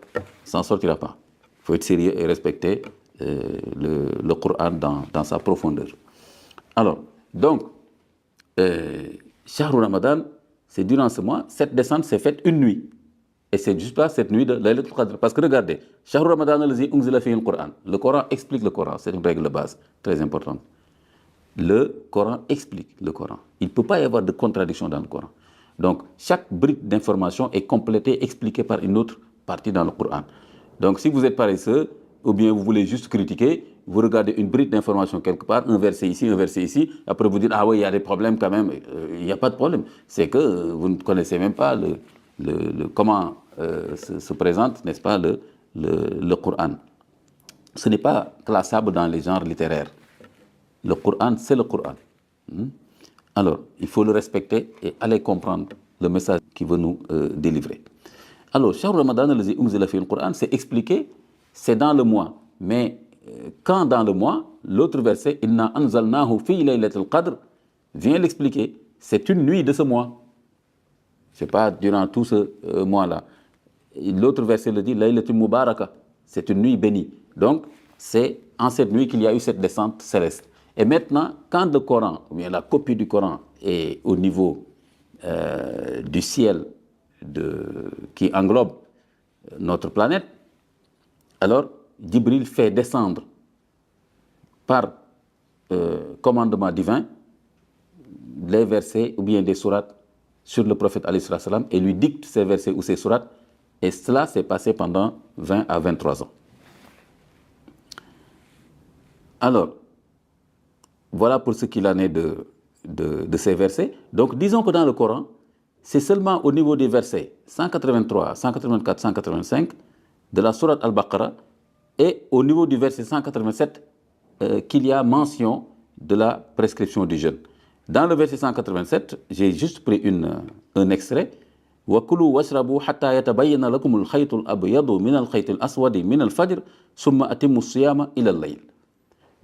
Speaker 1: ça n'en sortira pas. Il faut être sérieux et respecter le Coran dans sa profondeur. Alors, donc, Shahru Ramadan, c'est durant ce mois, cette descente s'est faite une nuit. Et c'est juste là, cette nuit de Laylatul Qadr. Parce que regardez, Shahru Ramadan allazi unzila fihi al-Qur'an. Le Coran explique le Coran, c'est une règle de base très importante. Le Coran explique le Coran. Il ne peut pas y avoir de contradiction dans le Coran. Donc, chaque brique d'information est complétée, expliquée par une autre partie dans le Coran. Donc, si vous êtes paresseux, ou bien vous voulez juste critiquer, vous regardez une brique d'information quelque part, un verset ici, après vous dites, ah oui, il y a des problèmes quand même. Il n'y a pas de problème. C'est que vous ne connaissez même pas comment se présente, n'est-ce pas, le Coran. Ce n'est pas classable dans les genres littéraires. Le Coran, c'est le Coran. Alors, il faut le respecter et aller comprendre le message qu'il veut nous délivrer. Alors, Shahr Ramadan allazi unzila fihi al-Qur'an, c'est expliqué, c'est dans le mois. Mais quand dans le mois, l'autre verset, Inna anzalnahu fi laylatil qadr, vient l'expliquer. C'est une nuit de ce mois. Ce n'est pas durant tout ce mois-là. L'autre verset le dit, Laylatul Mubaraka, c'est une nuit bénie. Donc, c'est en cette nuit qu'il y a eu cette descente céleste. Et maintenant, quand le Coran, ou bien la copie du Coran, est au niveau du ciel qui englobe notre planète, alors Djibril fait descendre par commandement divin les versets ou bien des sourates sur le prophète alayhi salam et lui dicte ces versets ou ces sourates, et cela s'est passé pendant 20 à 23 ans. Alors, voilà pour ce qu'il en est de ces versets. Donc, disons que dans le Coran, c'est seulement au niveau des versets 183, 184, 185 de la sourate Al-Baqarah et au niveau du verset 187 qu'il y a mention de la prescription du jeûne. Dans le verset 187, j'ai juste pris un extrait. وَكُلُوا وَاشْرَبُوا حَتَّى يَتَبَيَّنَ لَكُمُ الْخَيْطُ الْأَبْيَضُ مِنَ الْخَيْطِ الْأَسْوَدِ مِنَ الْفَجْرِ ثُمَّ أَتِمُّوا الصِّيَامَ إِلَى اللَّيْلِ.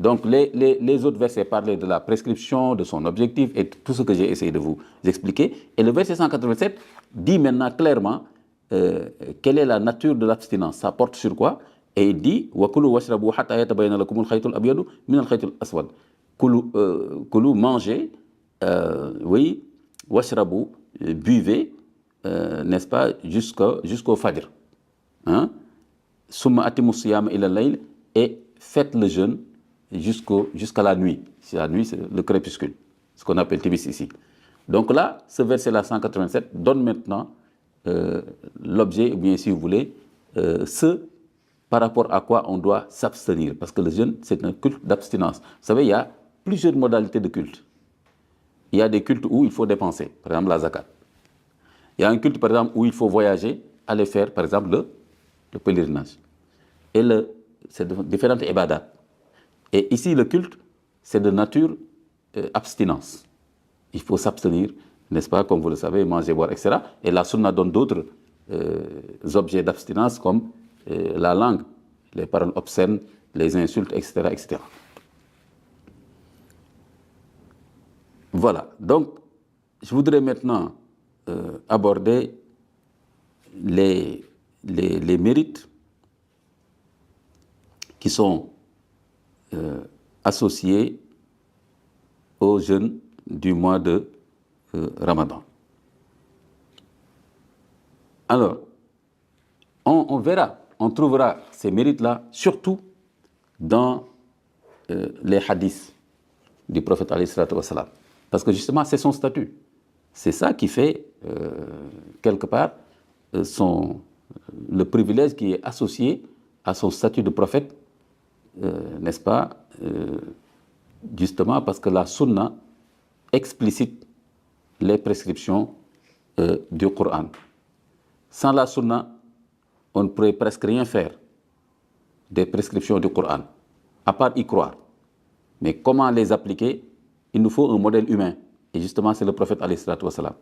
Speaker 1: Donc les autres versets parlaient de la prescription, de son objectif et tout ce que j'ai essayé de vous expliquer. Et le verset 187 dit maintenant clairement quelle est la nature de l'abstinence. Ça porte sur quoi? Et il dit وَكُلُوا وَاشْرَبُوا حَتَّى يَتَبَيَّنَ لَكُمُ الْخَيْطُ الْأَبْيَضُ مِنَ الْخَيْطِ الْأَسْوَدِ. Kulu, mangez, oui, washrabu, buvez, n'est-ce pas, jusqu'au fajr. Summa atimu siyam ila layl, et faites le jeûne jusqu'à la nuit. C'est la nuit, c'est le crépuscule, ce qu'on appelle Tibis ici. Donc là, ce verset-là, 187, donne maintenant l'objet, ou bien si vous voulez, ce par rapport à quoi on doit s'abstenir. Parce que le jeûne, c'est un culte d'abstinence. Vous savez, il y a plusieurs modalités de culte. Il y a des cultes où il faut dépenser, par exemple la zakat. Il y a un culte, par exemple, où il faut voyager, aller faire, par exemple, le pèlerinage. Et c'est différentes ibadat. Et ici, le culte, c'est de nature abstinence. Il faut s'abstenir, n'est-ce pas, comme vous le savez, manger, boire, etc. Et la sunna donne d'autres objets d'abstinence comme la langue, les paroles obscènes, les insultes, etc., etc. Voilà. Donc, je voudrais maintenant aborder les mérites qui sont associés au jeûne du mois de Ramadan. Alors, on verra, on trouvera ces mérites-là surtout dans les hadiths du prophète alayhi salatu wa salam. Parce que justement, c'est son statut. C'est ça qui fait, quelque part, le privilège qui est associé à son statut de prophète, n'est-ce pas, justement parce que la sunna explicite les prescriptions du Coran. Sans la sunna, on ne pourrait presque rien faire des prescriptions du Coran, à part y croire. Mais comment les appliquer? Il nous faut un modèle humain. Et justement, c'est le prophète alayhi salatu wa salam.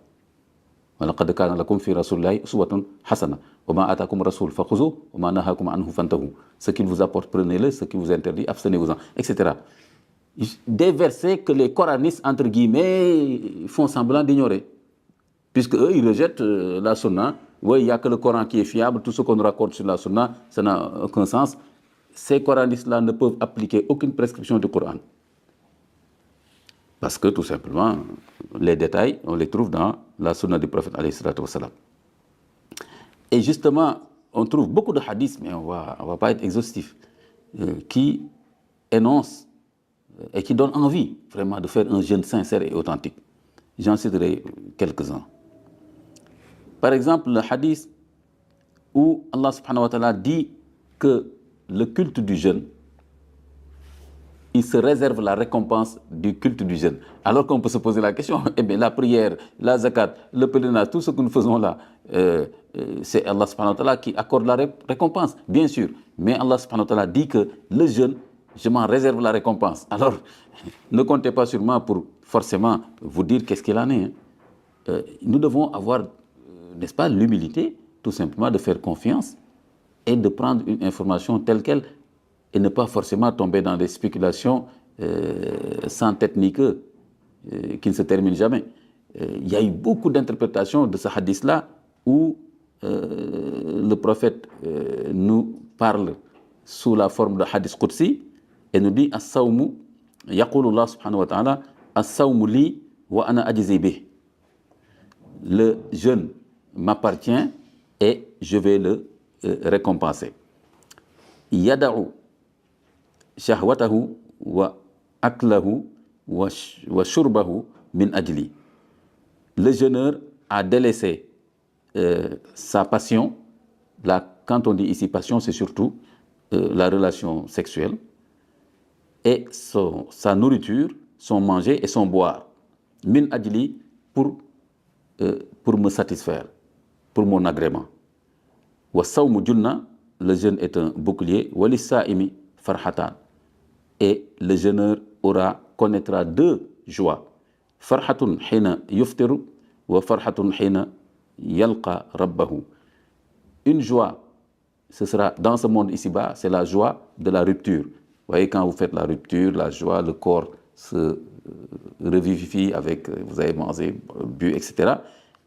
Speaker 1: وَلَقَدْ كَانَ لَكُمْ فِي رَسُولِ اللَّهِ أُسْوَةٌ حَسَنَةٌ وَمَا آتَاكُمُ الرَّسُولُ فَخُذُوهُ وَمَا نَهَاكُمْ عَنْهُ فَانْتَهُوا. Ce qu'il vous apporte, prenez-le. Ce qui vous interdit, abstenez-vous-en, etc. Des versets que les coranistes, entre guillemets, font semblant d'ignorer. Puisque eux, ils rejettent la sunna. Oui, il n'y a que le Coran qui est fiable. Tout ce qu'on raconte sur la sunna, ça n'a aucun sens. Ces coranistes-là ne peuvent appliquer aucune prescription du Coran. Parce que, tout simplement, les détails, on les trouve dans la sunna du prophète alayhi salatu wa salam. Et justement, on trouve beaucoup de hadiths, mais on va pas être exhaustif, qui énoncent et qui donnent envie, vraiment, de faire un jeûne sincère et authentique. J'en citerai quelques-uns. Par exemple, le hadith où Allah subhanahu wa ta'ala dit que le culte du jeûne il se réserve la récompense du culte du jeûne. Alors qu'on peut se poser la question, eh bien, la prière, la zakat, le pèlerinage, tout ce que nous faisons là, c'est Allah subhanahu wa ta'ala qui accorde la récompense, bien sûr. Mais Allah subhanahu wa ta'ala dit que le jeûne, je m'en réserve la récompense. Alors, ne comptez pas sur moi pour forcément vous dire qu'est-ce qu'il en est. Nous devons avoir, n'est-ce pas, l'humilité, tout simplement, de faire confiance et de prendre une information telle qu'elle et ne pas forcément tomber dans des spéculations sans tête ni queue, qui ne se terminent jamais. Il y a eu beaucoup d'interprétations de ce hadith-là où le prophète nous parle sous la forme de hadith qudsi et nous dit « As-sawmu, yaqulu Allah subhanahu wa ta'ala, as-sawmu li wa ana ajzi bih » Le jeûne m'appartient et je vais le récompenser. Yada'u shahwatahu wa aklahu wa shurbahu min ajli. Le jeûneur a délaissé sa passion. Là, quand on dit ici passion, c'est surtout la relation sexuelle et sa nourriture, son manger et son boire. Min ajli pour me satisfaire, pour mon agrément. Wa sawmu junna, le jeûne est un bouclier. Wa lis-sa'imi farhatan. Et le jeûneur connaîtra deux joies. Farhatun hina yuftiru wa farhatun hina yalqa rabbahu. Une joie, ce sera dans ce monde ici-bas, c'est la joie de la rupture. Vous voyez, quand vous faites la rupture, la joie, le corps se revivifie avec, vous avez mangé, bu, etc.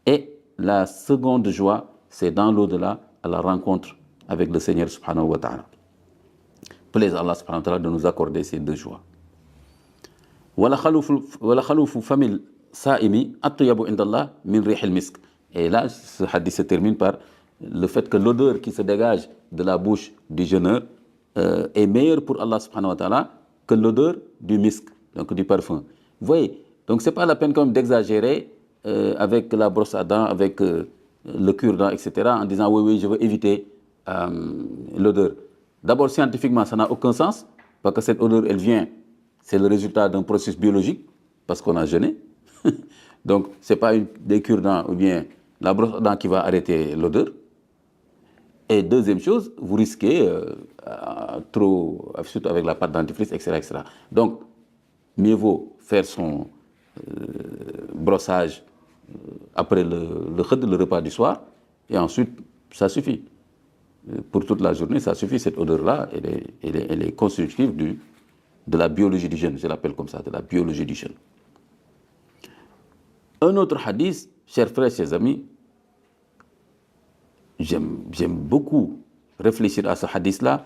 Speaker 1: Et la seconde joie, c'est dans l'au-delà, à la rencontre avec le Seigneur subhanahu wa ta'ala. Plaise Allah subhanahu wa ta'ala de nous accorder ces deux joies. Wala khaloufu famil sa'imi atyabu indallah min rihil misk. Et là, ce hadith se termine par le fait que l'odeur qui se dégage de la bouche du jeûneur est meilleure pour Allah subhanahu wa ta'ala que l'odeur du misk, donc du parfum. Vous voyez, donc c'est pas la peine comme d'exagérer avec la brosse à dents, avec le cure-dent, etc., en disant oui, je veux éviter l'odeur. D'abord, scientifiquement, ça n'a aucun sens, parce que cette odeur, elle vient, c'est le résultat d'un processus biologique, parce qu'on a jeûné. Donc, ce n'est pas des cure-dents ou bien la brosse à dents qui va arrêter l'odeur. Et deuxième chose, vous risquez trop, surtout avec la pâte dentifrice, etc., etc. Donc, mieux vaut faire son brossage après le repas du soir, et ensuite, ça suffit. Pour toute la journée, ça suffit. Cette odeur-là, elle est constitutive de la biologie du jeûne. Je l'appelle comme ça, de la biologie du jeûne. Un autre hadith, chers frères, chers amis, j'aime beaucoup réfléchir à ce hadith-là,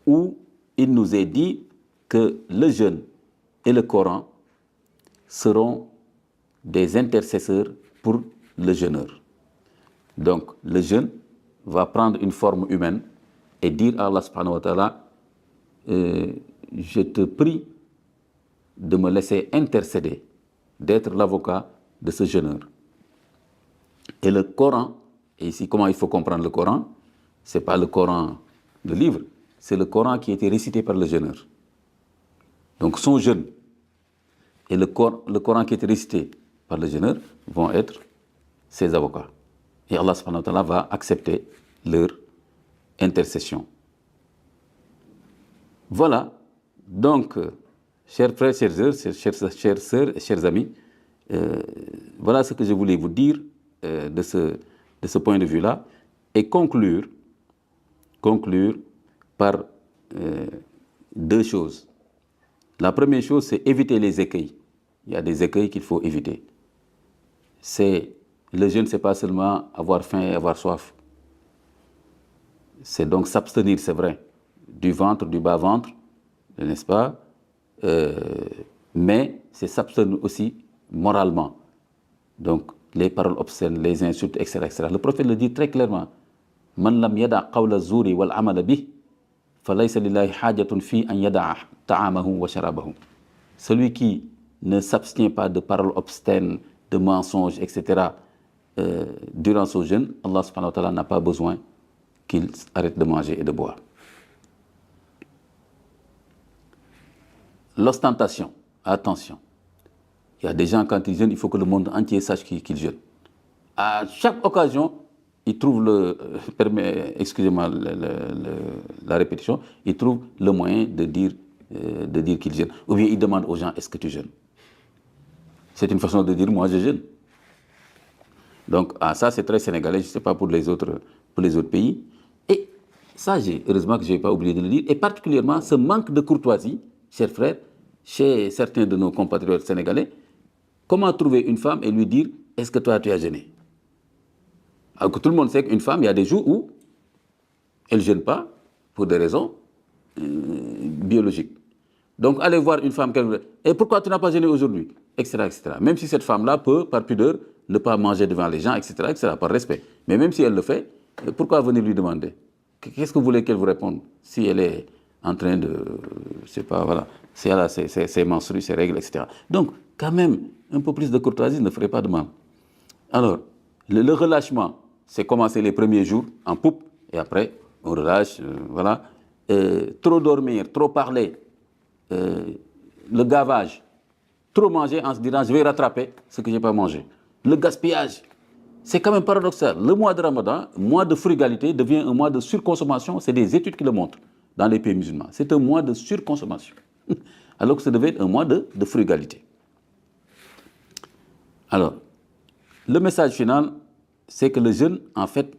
Speaker 1: où il nous est dit que le jeûne et le Coran seront des intercesseurs pour le jeûneur. Donc, le jeûne va prendre une forme humaine et dire à Allah subhanahu wa ta'ala, je te prie de me laisser intercéder, d'être l'avocat de ce jeûneur. Et le Coran, et ici comment il faut comprendre le Coran, c'est pas le Coran, le livre, c'est le Coran qui a été récité par le jeûneur. Donc son jeûne et le Coran qui a été récité par le jeûneur vont être ses avocats. Et Allah subhanahu wa ta'ala va accepter leur intercession. Voilà, donc, chers frères, chères sœurs et chers amis, voilà ce que je voulais vous dire de ce point de vue-là, et conclure par deux choses. La première chose, c'est éviter les écueils. Il y a des écueils qu'il faut éviter. Le jeûne, ce n'est pas seulement avoir faim et avoir soif. C'est donc s'abstenir, c'est vrai, du ventre, du bas-ventre, n'est-ce pas? Mais c'est s'abstenir aussi moralement. Donc, les paroles obscènes, les insultes, etc., etc. Le prophète le dit très clairement. Man lam yada qawla zuri wal amala bih, falaysa lillahi hajatun fi an yada ta'amahu wa sharabahu. Celui qui ne s'abstient pas de paroles obscènes, de mensonges, etc., durant son jeûne, Allah subhanahu wa ta'ala n'a pas besoin qu'il arrête de manger et de boire. l'ostentation. Attention. Il y a des gens, quand ils jeûnent, il faut que le monde entier sache qu'ils jeûnent. À chaque occasion, ils trouvent excusez-moi la répétition, ils trouvent le moyen de dire qu'ils jeûnent. Ou bien ils demandent aux gens, est-ce que tu jeûnes? C'est une façon de dire, moi je jeûne. Donc, ça c'est très sénégalais, je ne sais pas pour les autres pays. Et ça, heureusement que je n'ai pas oublié de le dire, et particulièrement ce manque de courtoisie, chers frères, chez certains de nos compatriotes sénégalais. Comment trouver une femme et lui dire, est-ce que toi tu as jeûné? Alors que tout le monde sait qu'une femme, il y a des jours où elle ne jeûne pas pour des raisons biologiques. Donc, allez voir une femme, et pourquoi tu n'as pas jeûné aujourd'hui, etc., etc. Même si cette femme-là peut, par pudeur, ne pas manger devant les gens, etc., etc., par respect. Mais même si elle le fait, pourquoi venir lui demander? Qu'est-ce que vous voulez qu'elle vous réponde si elle est en train de, je sais pas, voilà, si elle a ses menstrues, ses règles, etc. Donc, quand même, un peu plus de courtoisie ne ferait pas de mal. Alors, le relâchement, c'est commencer les premiers jours en poupe, et après, on relâche, voilà. Trop dormir, trop parler, le gavage, trop manger en se disant je vais rattraper ce que je n'ai pas mangé. Le gaspillage, c'est quand même paradoxal. Le mois de Ramadan, mois de frugalité, devient un mois de surconsommation. C'est des études qui le montrent dans les pays musulmans. C'est un mois de surconsommation. Alors que ça devait être un mois de frugalité. Alors, le message final, c'est que le jeûne, en fait,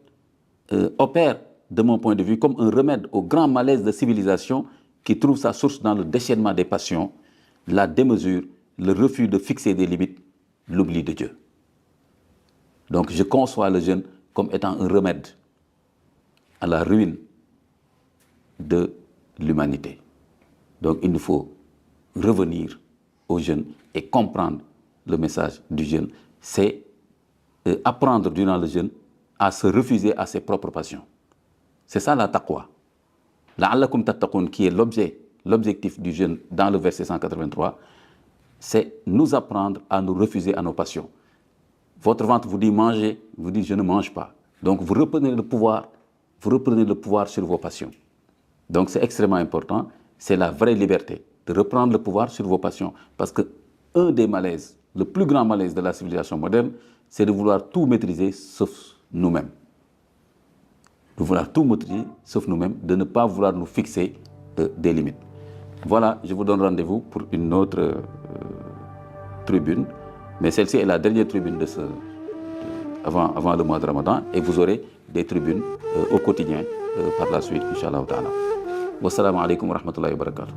Speaker 1: opère, de mon point de vue, comme un remède au grand malaise de civilisation qui trouve sa source dans le déchaînement des passions, la démesure, le refus de fixer des limites, l'oubli de Dieu. Donc je conçois le jeûne comme étant un remède à la ruine de l'humanité. Donc il nous faut revenir au jeûne et comprendre le message du jeûne. C'est apprendre durant le jeûne à se refuser à ses propres passions. C'est ça la taqwa. La'allakum tattaqun, qui est l'objectif du jeûne dans le verset 183, c'est nous apprendre à nous refuser à nos passions. Votre ventre vous dit manger, vous dites je ne mange pas. Donc vous reprenez le pouvoir sur vos passions. Donc c'est extrêmement important, c'est la vraie liberté, de reprendre le pouvoir sur vos passions. Parce que un des malaises, le plus grand malaise de la civilisation moderne, c'est de vouloir tout maîtriser sauf nous-mêmes. De vouloir tout maîtriser sauf nous-mêmes, de ne pas vouloir nous fixer des limites. Voilà, je vous donne rendez-vous pour une autre tribune. Mais celle-ci est la dernière tribune avant le mois de Ramadan. Et vous aurez des tribunes au quotidien par la suite, Inch'Allah ta'ala. Wassalamu alaikum wa rahmatullahi wa barakatuh.